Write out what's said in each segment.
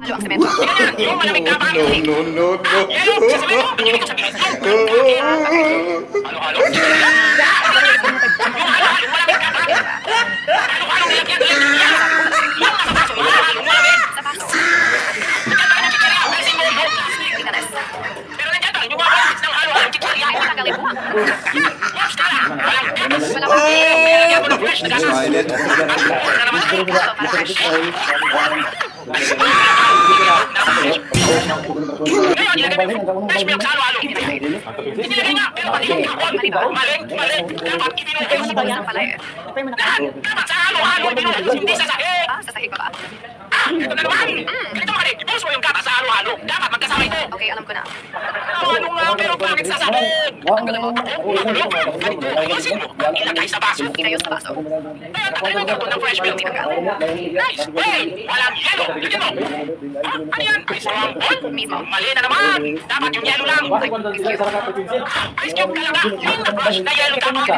Halo ang semento. Tingnan niya, yung malamig na pan. No, no, no, Yan yung sa semento. Ang ibig sabihin ko. Halo-halo. Yung halo-halo, malamig ka pan. Halo-halo, nilagyan. Yung nasa baso, halo-halo, malamig. Sa baso. Nandiyan pa rin yung chichirya. Kasi mo, Itanes. pero nandiyan pa rin yung mga bits ng halo-halo, chichirya. Ay, matagalin mo. Oops, tara. Walang gatas. Wala pa. Nilagyan mo ng fresh na gatas. Silent. Ano naman? Ito para fresh. Ngayon, ilagay mo yung fresh milk sa halo-halo. Inilagay nga, pero pati yung kapon. Mali. Dapat ibinuhos. Isang pala eh. Lahat, dapat sa halo-halo ibinuhos, hindi sa sahig. Ah, sa sahig pa ba? Ito na naman. Ganito ka rin, ibuhos mo yung gatas sa halo-halo. Dapat magkasama ito. Okay, alam ko na. Halo-halo nga, pero bakit sa sahig? Tanggalin mo. Ganito, ibusin mo. Ilagay sa baso. Itayos sa baso. Kaya tagalin mo kapon ng fresh milk. Nice. Hey, walang yelo. Tignan mo. Ano yan? Ice cream? Mismo. Mali na naman. Dapat yung yelo lang. Ice cube talaga. Yung brush na yelo dapat.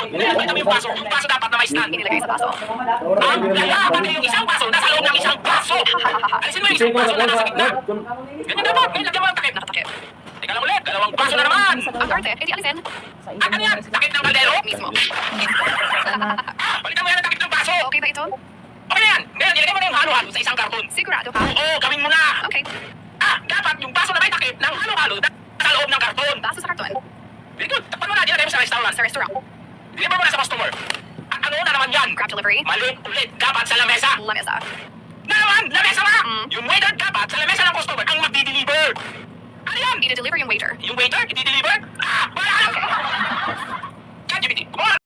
Nilagay mo yung baso. Yung baso dapat na may stand. Inilagay sa baso. Ang lala, pati yung isang baso nasa loob ng isang baso. Alisin mo yung isang baso na nasa gitna. Ganyan dapat. May lagyan mo ng takip. Nakatakip. Teka lang ulit. Dalawang baso na naman. Ang arte, edi alisin. At ano yan? Takip ng kaldero? Mismo. Palitan mo yan ang takip ng baso. Okay ba ito? Okay na yan. Ngayon, ilagay mo na yung halo-halo sa isang karton. Sigurado ka? Oo, gawin mo na. Okay. Dapat yung baso na may takip ng halo-halo sa loob ng karton. Baso sa karton. Very good. Takpan mo na. Ilagay mo sa restaurant. Sa restaurant. Deliver mo na sa customer. Ano na naman yan? Grab delivery. Mali ulit. Dapat sa lamesa. Lamesa. Na naman, lamesa na. Mm. Yung waiter dapat sa lamesa ng customer ang magdi-deliver. Ano yan? I-deliver yung waiter. Yung waiter, i-deliver? Wala ka. ChatGPT, kumuha